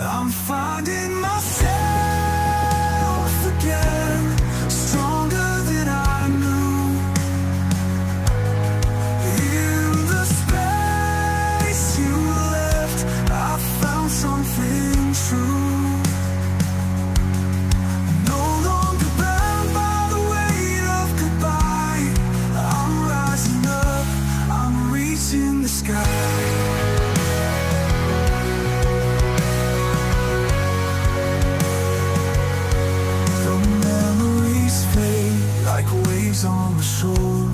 I'm finding myself again, stronger than I knew. In the space you left, I found something true. No longer bound by the weight of goodbye. I'm rising up, I'm reaching the sky. Like waves on the shore,